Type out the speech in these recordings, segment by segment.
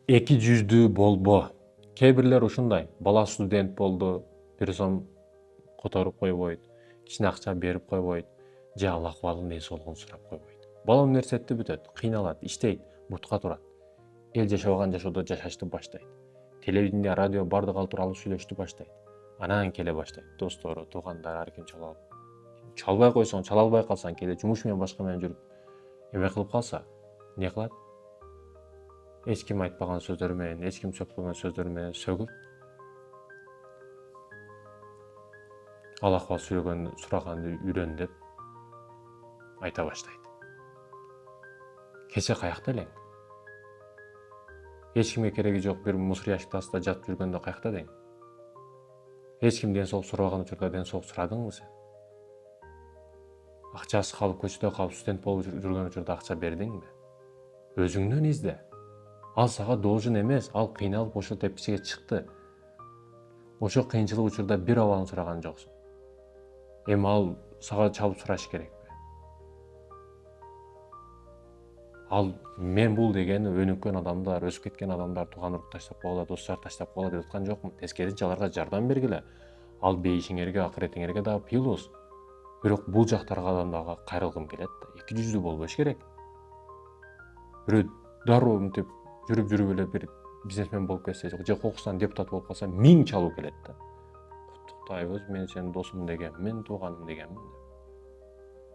Эки жүздүү болбо. Кээ бирлер ушундай, бала студент болду, бир сом которуп койбойт, кичине акча берип койбойт, же ал акыбалын, ден соолугун сурап койбойт. Бала университетти бүтөт, кыйналат, иштейт, бутка турат. Эл жашабаган жашоодо жашашты баштайт. Телевидение, радио бардыгы ал тууралуу сүйлөштү баштайт. Анан келе баштайт достору, туугандары ар ким чала алып. Чалбай койсоң, чала албай калсаң, келе жумуш менен башка менен жүрүп эме кылып калса, эмне кылат? Эч ким айтпаган сөздөр менен, эч ким сөкпөгөн сөздөр менен сөгүп, ал акыбал сураганды үйрөн деп айта баштайт. Кече каякта элең? Эч кимге кереги жок бир мусор ящиктин астында жатып жүргөндө каякта дең? Эч ким ден соолук сурабаган учурда ден соолук сурадыңбы сен? Акчасыз калып, көчөдө калып, студент болуп жүргөн учурда акча бердиңби? Өзүңдөн изде. Ал сага должен эмес, ал кыйналып ошол тепкичеге чыкты. Ошо кыйынчылык учурда бир абалын сураган жоксуң. Эми ал сага чалып сураш керекпи? Ал мен бул дегени өнүккөн адамдар, өсүп кеткен адамдар тууган урук таштап койгула, достор таштап койгула деп аткан жокмун. Тескерисинче аларга жардам бергиле. Ал бейишиңерге, акыретиңерге дагы пийлос. Бирок бул жактарга дагы кайрылгым келет да. Эки жүздүү болбош керек. Бирөө дароо мынтип жүрүп эле бир бизнесмен болуп кетсе, же кокустан депутат болуп калса, 1000 чалуу келет да. Куттуктайбыз, мен сенин досуң дегенмин, тууганың дегенмин.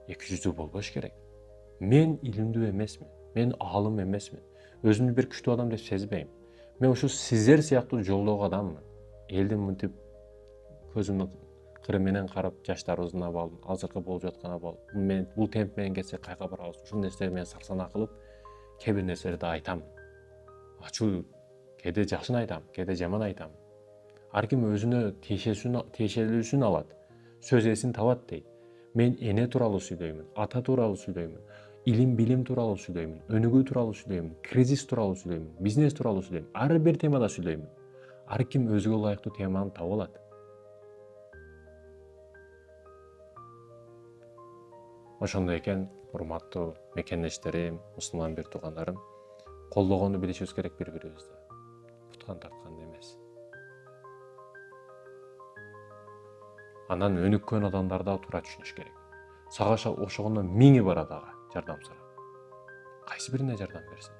Эки жүздүү болбош керек. Мен илимдүү эмесмин, мен аалым эмесмин, өзүмдү бир күчтүү адам деп сезбейм. Мен ушу сиздер сыяктуу жолдогу адаммын. Элдин мынтип көзүмдүн кыры менен карап, жаштарыбыздын абалын, азыркы болуп жаткан абал, бул темп менен кетсек кайка барабыз, ушул нерселер менен сарсанаа кылып, кээ бир нерселерди айтам. Ачуу, кээде жакшыны айтам, кээде жаман айтам. Ар ким өзүнө тиешелүүсүн алат, сөз ээсин табат дейт. Мен эне тууралуу сүйлөймүн, ата тууралуу сүйлөймүн, илим билим тууралуу сүйлөймүн, өнүгүү тууралуу сүйлөймүн, кризис тууралуу сүйлөймүн, бизнес тууралуу сүйлөймүн, ар бир темада сүйлөймүн. Ар ким өзүгө ылайыктуу теманы таба алат. Ошондой экен, урматтуу мекендештерим, мусулман бир туугандарым, колдогонду билишибиз керек бири-бирибизди. Буткан тартканды эмес. Анан өнүккөн адамдар да туура түшүнүш керек. Сага ошогондон 1000 бар дагы жардам сурап. Кайсы бирине жардам берсин?